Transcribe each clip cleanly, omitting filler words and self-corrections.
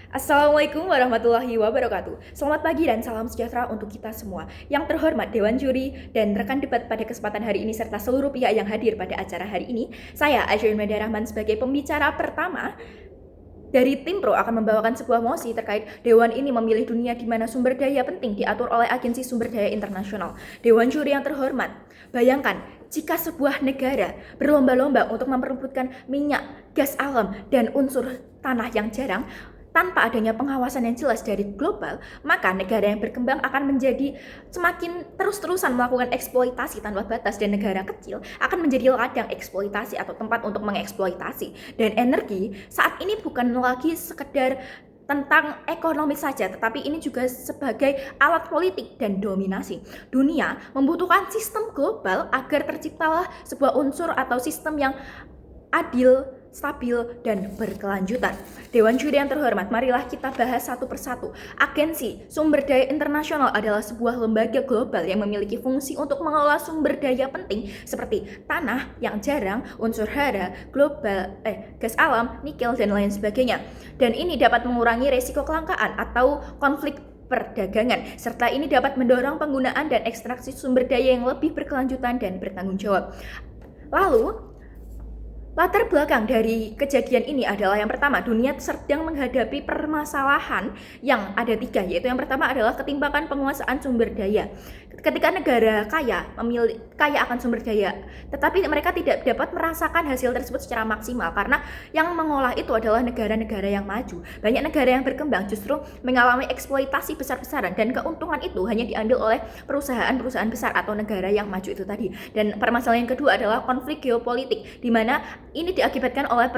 Assalamualaikum warahmatullahi wabarakatuh. Selamat pagi dan salam sejahtera untuk kita semua. Yang terhormat Dewan Juri dan rekan debat pada kesempatan hari ini serta seluruh pihak yang hadir pada acara hari ini. Saya Ajrin Media Rahman sebagai pembicara pertama dari tim Pro akan membawakan sebuah mosi terkait Dewan ini memilih dunia di mana sumber daya penting diatur oleh Agensi Sumber Daya Internasional. Dewan Juri yang terhormat, bayangkan jika sebuah negara berlomba-lomba untuk memperebutkan minyak, gas alam, dan unsur tanah yang jarang, tanpa adanya pengawasan yang jelas dari global, maka negara yang berkembang akan menjadi semakin terus-terusan melakukan eksploitasi tanpa batas dan negara kecil akan menjadi ladang eksploitasi atau tempat untuk mengeksploitasi. Dan energi saat ini bukan lagi sekedar tentang ekonomi saja, tetapi ini juga sebagai alat politik dan dominasi. Dunia membutuhkan sistem global agar terciptalah sebuah unsur atau sistem yang adil, stabil, dan berkelanjutan. Dewan Juri yang terhormat, marilah kita bahas satu persatu. Agensi Sumber Daya Internasional adalah sebuah lembaga global yang memiliki fungsi untuk mengelola sumber daya penting seperti tanah yang jarang, unsur hara, gas alam, nikel, dan lain sebagainya. Dan ini dapat mengurangi resiko kelangkaan atau konflik perdagangan, serta ini dapat mendorong penggunaan dan ekstraksi sumber daya yang lebih berkelanjutan dan bertanggung jawab. Lalu, latar belakang dari kejadian ini adalah yang pertama, dunia sedang menghadapi permasalahan yang ada tiga, yaitu yang pertama adalah ketimpangan penguasaan sumber daya. Ketika negara kaya akan sumber daya, tetapi mereka tidak dapat merasakan hasil tersebut secara maksimal karena yang mengolah itu adalah negara-negara yang maju. Banyak negara yang berkembang justru mengalami eksploitasi besar-besaran dan keuntungan itu hanya diambil oleh perusahaan-perusahaan besar atau negara yang maju itu tadi. Dan permasalahan yang kedua adalah konflik geopolitik, di mana ini diakibatkan oleh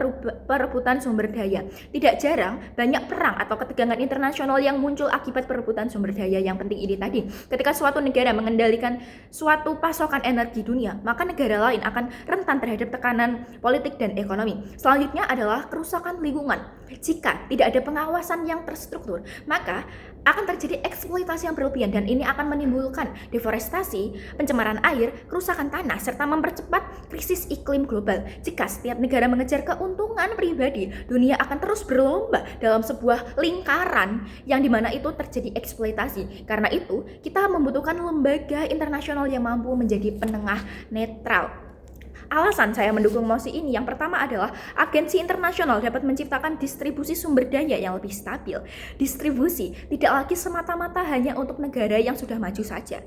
perebutan sumber daya. Tidak jarang banyak perang atau ketegangan internasional yang muncul akibat perebutan sumber daya yang penting ini tadi. Ketika suatu negara mengendalikan suatu pasokan energi dunia, maka negara lain akan rentan terhadap tekanan politik dan ekonomi. Selanjutnya adalah kerusakan lingkungan. Jika tidak ada pengawasan yang terstruktur, maka akan terjadi eksploitasi yang berlebihan dan ini akan menimbulkan deforestasi, pencemaran air, kerusakan tanah, serta mempercepat krisis iklim global. Jika setiap negara mengejar keuntungan pribadi, dunia akan terus berlomba dalam sebuah lingkaran yang dimana itu terjadi eksploitasi. Karena itu, kita membutuhkan lembaga internasional yang mampu menjadi penengah netral. Alasan saya mendukung mosi ini yang pertama adalah agensi internasional dapat menciptakan distribusi sumber daya yang lebih stabil. Distribusi tidak lagi semata-mata hanya untuk negara yang sudah maju saja.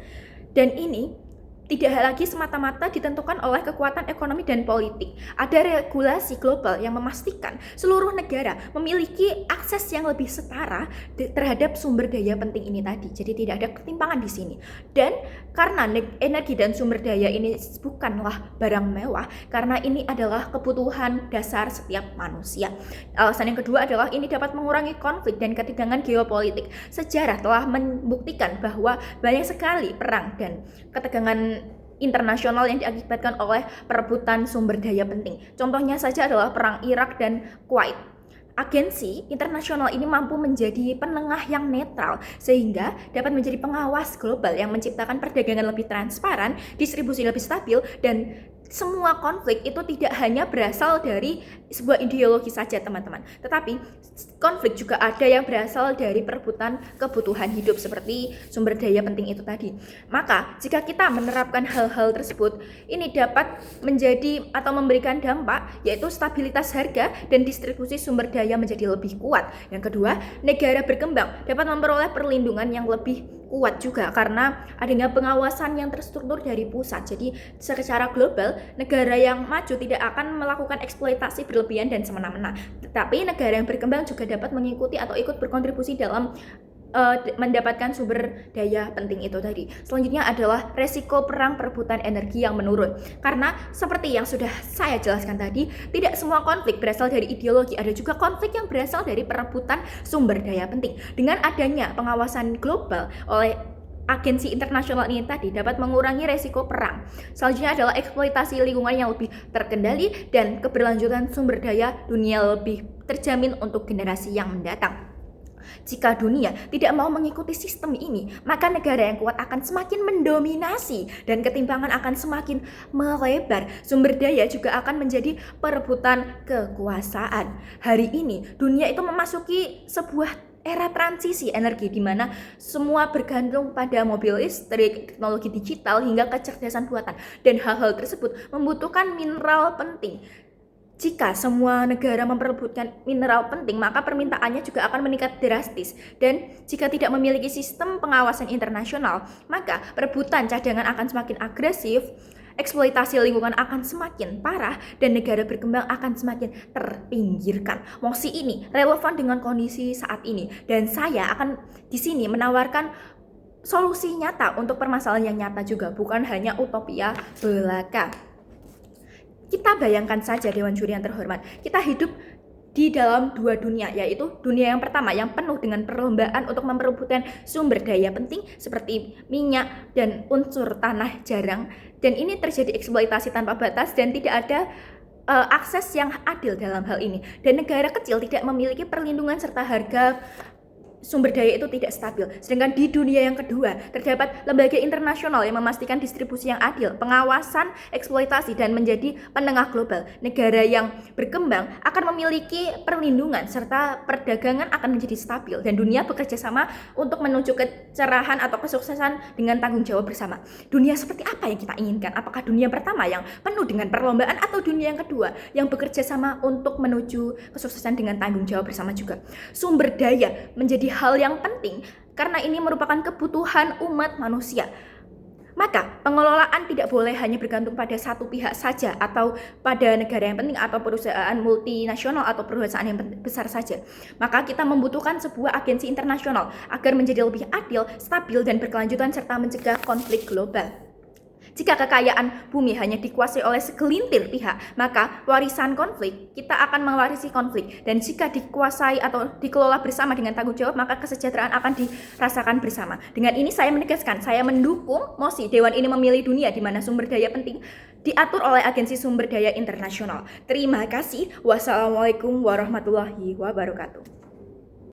Dan ini tidak lagi semata-mata ditentukan oleh kekuatan ekonomi dan politik. Ada regulasi global yang memastikan seluruh negara memiliki akses yang lebih setara terhadap sumber daya penting ini tadi. Jadi tidak ada ketimpangan di sini. Dan karena energi dan sumber daya ini bukanlah barang mewah, karena ini adalah kebutuhan dasar setiap manusia. Alasan yang kedua adalah ini dapat mengurangi konflik dan ketegangan geopolitik. Sejarah telah membuktikan bahwa banyak sekali perang dan ketegangan internasional yang diakibatkan oleh perebutan sumber daya penting. Contohnya saja adalah perang Irak dan Kuwait. Agensi internasional ini mampu menjadi penengah yang netral sehingga dapat menjadi pengawas global yang menciptakan perdagangan lebih transparan, distribusi lebih stabil, dan semua konflik itu tidak hanya berasal dari sebuah ideologi saja teman-teman, tetapi konflik juga ada yang berasal dari perebutan kebutuhan hidup seperti sumber daya penting itu tadi. Maka jika kita menerapkan hal-hal tersebut, ini dapat menjadi atau memberikan dampak yaitu stabilitas harga dan distribusi sumber daya menjadi lebih kuat. Yang kedua, negara berkembang dapat memperoleh perlindungan yang lebih kuat juga karena adanya pengawasan yang terstruktur dari pusat. Jadi secara global, negara yang maju tidak akan melakukan eksploitasi berlebihan dan semena-mena. Tetapi negara yang berkembang juga dapat mengikuti atau ikut berkontribusi dalam mendapatkan sumber daya penting itu tadi. Selanjutnya adalah resiko perang perebutan energi yang menurun. Karena seperti yang sudah saya jelaskan tadi, tidak semua konflik berasal dari ideologi, ada juga konflik yang berasal dari perebutan sumber daya penting. Dengan adanya pengawasan global oleh agensi internasional ini tadi dapat mengurangi resiko perang. Selanjutnya adalah eksploitasi lingkungan yang lebih terkendali dan keberlanjutan sumber daya dunia lebih terjamin untuk generasi yang mendatang. Jika dunia tidak mau mengikuti sistem ini, maka negara yang kuat akan semakin mendominasi dan ketimpangan akan semakin melebar. Sumber daya juga akan menjadi perebutan kekuasaan. Hari ini dunia itu memasuki sebuah era transisi energi di mana semua bergantung pada mobil listrik, teknologi digital hingga kecerdasan buatan, dan hal-hal tersebut membutuhkan mineral penting. Jika semua negara memperebutkan mineral penting, maka permintaannya juga akan meningkat drastis. Dan jika tidak memiliki sistem pengawasan internasional, maka perebutan cadangan akan semakin agresif, eksploitasi lingkungan akan semakin parah, dan negara berkembang akan semakin terpinggirkan. Mosi ini relevan dengan kondisi saat ini, dan saya akan di sini menawarkan solusi nyata untuk permasalahan yang nyata juga, bukan hanya utopia belaka. Kita bayangkan saja Dewan Juri yang terhormat, kita hidup di dalam dua dunia, yaitu dunia yang pertama yang penuh dengan perlombaan untuk memperebutkan sumber daya penting seperti minyak dan unsur tanah jarang, dan ini terjadi eksploitasi tanpa batas dan tidak ada akses yang adil dalam hal ini, dan negara kecil tidak memiliki perlindungan serta harga sumber daya itu tidak stabil. Sedangkan di dunia yang kedua terdapat lembaga internasional yang memastikan distribusi yang adil, pengawasan eksploitasi, dan menjadi penengah global. Negara yang berkembang akan memiliki perlindungan serta perdagangan akan menjadi stabil, dan dunia bekerja sama untuk menuju kecerahan atau kesuksesan dengan tanggung jawab bersama. Dunia seperti apa yang kita inginkan? Apakah dunia pertama yang penuh dengan perlombaan, atau dunia yang kedua yang bekerja sama untuk menuju kesuksesan dengan tanggung jawab bersama juga? Sumber daya menjadi hal yang penting karena ini merupakan kebutuhan umat manusia. Maka pengelolaan tidak boleh hanya bergantung pada satu pihak saja atau pada negara yang penting atau perusahaan multinasional atau perusahaan yang besar saja. Maka kita membutuhkan sebuah agensi internasional agar menjadi lebih adil, stabil, dan berkelanjutan serta mencegah konflik global. Jika kekayaan bumi hanya dikuasai oleh segelintir pihak, maka warisan konflik, kita akan mewarisi konflik. Dan jika dikuasai atau dikelola bersama dengan tanggung jawab, maka kesejahteraan akan dirasakan bersama. Dengan ini saya menegaskan, saya mendukung mosi Dewan ini memilih dunia di mana sumber daya penting diatur oleh agensi sumber daya internasional. Terima kasih. Wassalamualaikum warahmatullahi wabarakatuh.